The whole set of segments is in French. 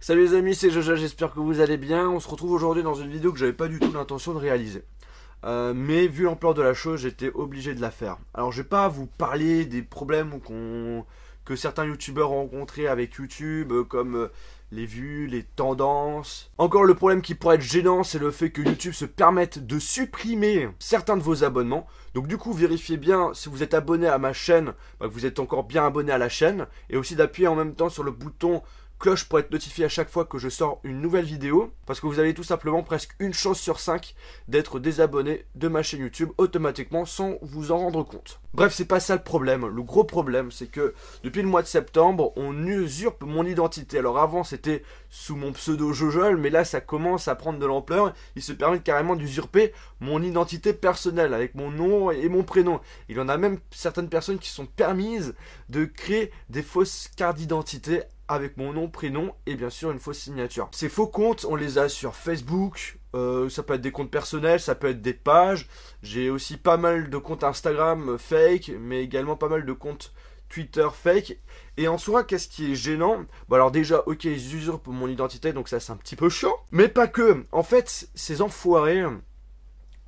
Salut les amis, c'est Jojo, j'espère que vous allez bien. On se retrouve aujourd'hui dans une vidéo que j'avais pas du tout l'intention de réaliser. Mais vu l'ampleur de la chose, j'étais obligé de la faire. Alors je vais pas vous parler des problèmes que certains youtubeurs ont rencontrés avec YouTube, comme les vues, les tendances. Encore le problème qui pourrait être gênant, c'est le fait que YouTube se permette de supprimer certains de vos abonnements. Donc du coup, vérifiez bien si vous êtes abonné à ma chaîne, que vous êtes encore bien abonné à la chaîne. Et aussi d'appuyer en même temps sur le bouton cloche pour être notifié à chaque fois que je sors une nouvelle vidéo, parce que vous avez tout simplement presque une chance sur 5 d'être désabonné de ma chaîne YouTube automatiquement sans vous en rendre compte. Bref, c'est pas ça le problème. Le gros problème, c'est que depuis le mois de septembre, on usurpe mon identité. Alors avant, c'était sous mon pseudo Jojol, mais là, ça commence à prendre de l'ampleur. Ils se permettent carrément d'usurper mon identité personnelle avec mon nom et mon prénom. Il y en a même certaines personnes qui sont permises de créer des fausses cartes d'identité avec mon nom, prénom et bien sûr une fausse signature. Ces faux comptes, on les a sur Facebook, ça peut être des comptes personnels, ça peut être des pages. J'ai aussi pas mal de comptes Instagram fake, mais également pas mal de comptes Twitter fake. Et en soi, qu'est-ce qui est gênant? Bon alors déjà, ok, ils usurpent mon identité, donc ça c'est un petit peu chiant. Mais pas que. En fait, ces enfoirés...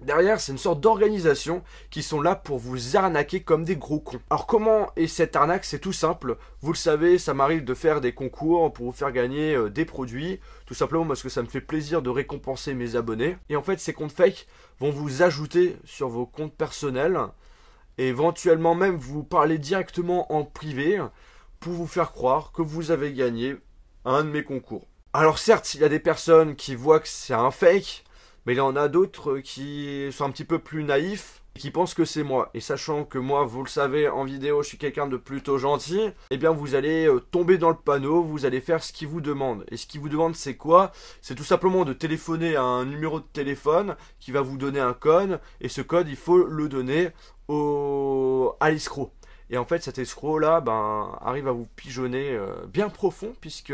derrière, c'est une sorte d'organisation qui sont là pour vous arnaquer comme des gros cons. Alors comment est cette arnaque? C'est tout simple. Vous le savez, ça m'arrive de faire des concours pour vous faire gagner des produits. Tout simplement parce que ça me fait plaisir de récompenser mes abonnés. Et en fait, ces comptes fake vont vous ajouter sur vos comptes personnels. Et éventuellement même vous parler directement en privé pour vous faire croire que vous avez gagné un de mes concours. Alors certes, il y a des personnes qui voient que c'est un fake, mais il y en a d'autres qui sont un petit peu plus naïfs et qui pensent que c'est moi. Et sachant que moi, vous le savez, en vidéo, je suis quelqu'un de plutôt gentil, eh bien vous allez tomber dans le panneau, vous allez faire ce qu'ils vous demandent. Et ce qu'ils vous demandent, c'est quoi? C'est tout simplement de téléphoner à un numéro de téléphone qui va vous donner un code. Et ce code, il faut le donner à l'escroc. Et en fait, cet escroc-là arrive à vous pigeonner bien profond, puisque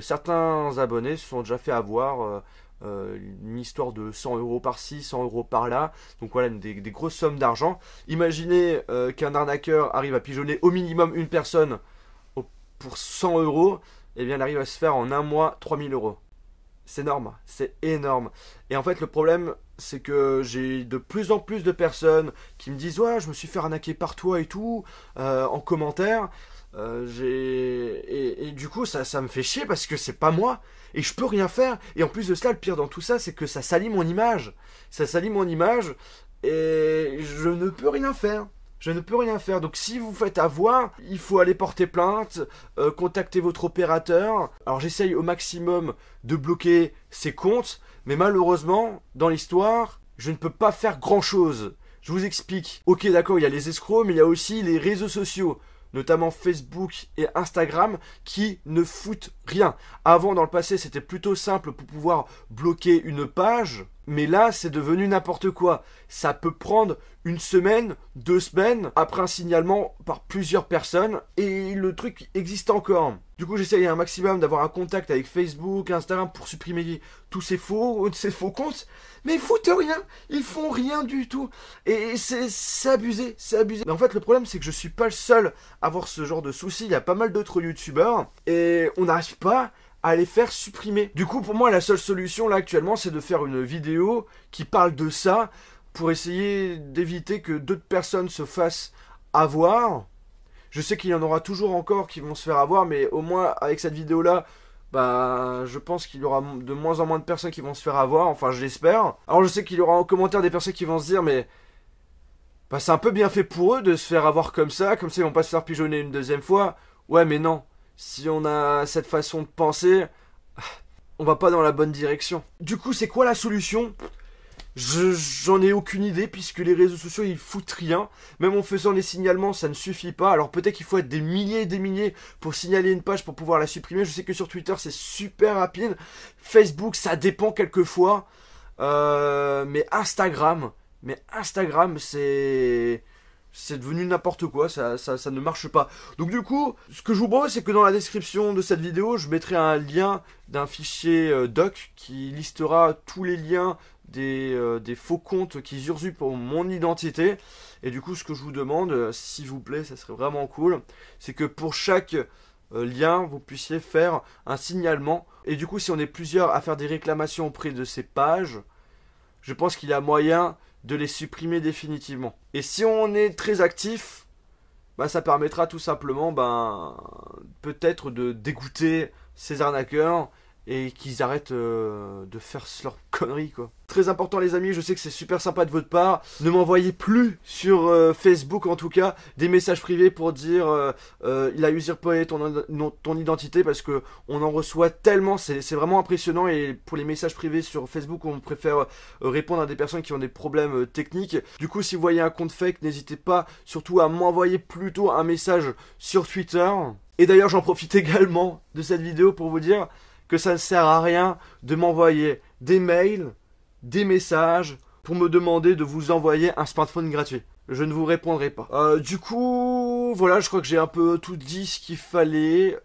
certains abonnés se sont déjà fait avoir... une histoire de 100 € par-ci, 100 € par-là. Donc voilà, des grosses sommes d'argent. Imaginez qu'un arnaqueur arrive à pigeonner au minimum une personne pour 100 €. Et bien il arrive à se faire en un mois 3000 €. C'est énorme, c'est énorme. Et en fait le problème c'est que j'ai de plus en plus de personnes qui me disent ouais je me suis fait arnaquer par toi et tout en commentaire. Et du coup ça me fait chier parce que c'est pas moi et je peux rien faire. Et en plus de cela, le pire dans tout ça, c'est que ça salit mon image. Ça salit mon image et je ne peux rien faire. Je ne peux rien faire. Donc si vous faites avoir, il faut aller porter plainte, contacter votre opérateur. Alors j'essaye au maximum de bloquer ces comptes, mais malheureusement, dans l'histoire, je ne peux pas faire grand chose. Je vous explique. Ok d'accord, il y a les escrocs, mais il y a aussi les réseaux sociaux, notamment Facebook et Instagram, qui ne foutent rien. Avant, dans le passé, c'était plutôt simple pour pouvoir bloquer une page, mais là, c'est devenu n'importe quoi. Ça peut prendre une semaine, 2 semaines, après un signalement par plusieurs personnes, et le truc existe encore. Du coup, j'essaye un maximum d'avoir un contact avec Facebook, Instagram, pour supprimer tous ces faux comptes, mais ils foutent rien, ils font rien du tout, et c'est abusé, c'est abusé. Mais en fait, le problème, c'est que je suis pas le seul à avoir ce genre de soucis, il y a pas mal d'autres youtubeurs, et on n'arrive pas à les faire supprimer. Du coup, pour moi, la seule solution, là, actuellement, c'est de faire une vidéo qui parle de ça, pour essayer d'éviter que d'autres personnes se fassent avoir. Je sais qu'il y en aura toujours encore qui vont se faire avoir, mais au moins, avec cette vidéo-là, je pense qu'il y aura de moins en moins de personnes qui vont se faire avoir, enfin, je l'espère. Alors, je sais qu'il y aura en commentaire des personnes qui vont se dire, mais... c'est un peu bien fait pour eux de se faire avoir comme ça ils vont pas se faire pigeonner une deuxième fois. Ouais, mais non. Si on a cette façon de penser, on va pas dans la bonne direction. Du coup, c'est quoi la solution? J'en ai aucune idée, puisque les réseaux sociaux ils foutent rien. Même en faisant les signalements, ça ne suffit pas. Alors peut-être qu'il faut être des milliers et des milliers pour signaler une page pour pouvoir la supprimer. Je sais que sur Twitter c'est super rapide. Facebook ça dépend quelquefois. Mais Instagram c'est devenu n'importe quoi, ça ne marche pas. Donc du coup, ce que je vous propose, c'est que dans la description de cette vidéo, je mettrai un lien d'un fichier doc qui listera tous les liens des faux comptes qui usurpent mon identité. Et du coup, ce que je vous demande, s'il vous plaît, ça serait vraiment cool, c'est que pour chaque lien, vous puissiez faire un signalement Et du coup, si on est plusieurs à faire des réclamations auprès de ces pages, je pense qu'il y a moyen de les supprimer définitivement. Et si on est très actif, bah, ça permettra tout simplement peut-être de dégoûter ces arnaqueurs et qu'ils arrêtent de faire leurs conneries, quoi. Très important les amis, je sais que c'est super sympa de votre part. Ne m'envoyez plus sur Facebook en tout cas des messages privés pour dire il a usurpé ton identité, parce que on en reçoit tellement, c'est vraiment impressionnant. Et pour les messages privés sur Facebook, on préfère répondre à des personnes qui ont des problèmes techniques. Du coup, si vous voyez un compte fake, n'hésitez pas surtout à m'envoyer plutôt un message sur Twitter. Et d'ailleurs, j'en profite également de cette vidéo pour vous dire que ça ne sert à rien de m'envoyer des mails, des messages pour me demander de vous envoyer un smartphone gratuit. Je ne vous répondrai pas. Du coup, voilà, je crois que j'ai un peu tout dit ce qu'il fallait.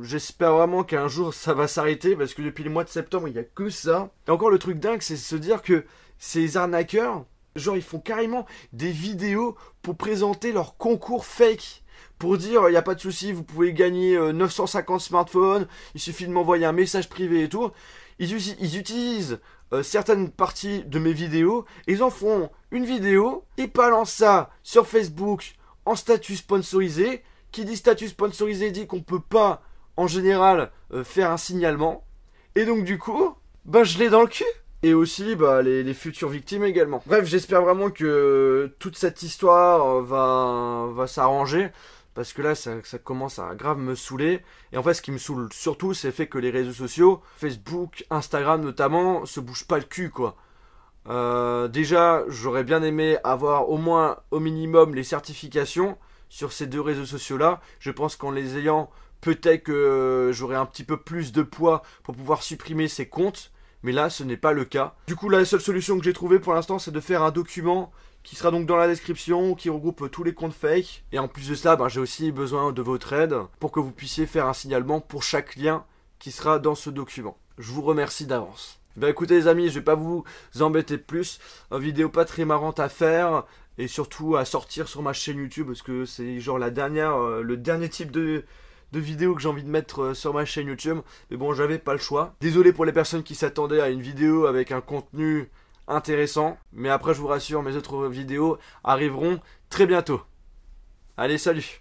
J'espère vraiment qu'un jour ça va s'arrêter, parce que depuis le mois de septembre, il n'y a que ça. Et encore, le truc dingue, c'est de se dire que ces arnaqueurs, genre, ils font carrément des vidéos pour présenter leur concours fake. Pour dire, il n'y a pas de souci, vous pouvez gagner 950 smartphones, il suffit de m'envoyer un message privé et tout. Ils utilisent certaines parties de mes vidéos, et ils en font une vidéo, ils balancent ça sur Facebook en statut sponsorisé. Qui dit statut sponsorisé dit qu'on peut pas, en général, faire un signalement. Et donc du coup, je l'ai dans le cul. Et aussi les futures victimes également. Bref, j'espère vraiment que toute cette histoire va s'arranger. Parce que là, ça commence à grave me saouler. Et en fait, ce qui me saoule surtout, c'est le fait que les réseaux sociaux, Facebook, Instagram notamment, se bougent pas le cul, quoi. Déjà, j'aurais bien aimé avoir au moins, au minimum, les certifications sur ces deux réseaux sociaux-là. Je pense qu'en les ayant, peut-être que j'aurais un petit peu plus de poids pour pouvoir supprimer ces comptes. Mais là, ce n'est pas le cas. Du coup, la seule solution que j'ai trouvée pour l'instant, c'est de faire un document qui sera donc dans la description, qui regroupe tous les comptes fake. Et en plus de cela, j'ai aussi besoin de votre aide pour que vous puissiez faire un signalement pour chaque lien qui sera dans ce document. Je vous remercie d'avance. Écoutez les amis, je vais pas vous embêter plus. Une vidéo pas très marrante à faire, et surtout à sortir sur ma chaîne YouTube, parce que c'est genre le dernier type de vidéo que j'ai envie de mettre sur ma chaîne YouTube. Mais bon, j'avais pas le choix. Désolé pour les personnes qui s'attendaient à une vidéo avec un contenu intéressant, mais après je vous rassure, mes autres vidéos arriveront très bientôt. Allez, salut!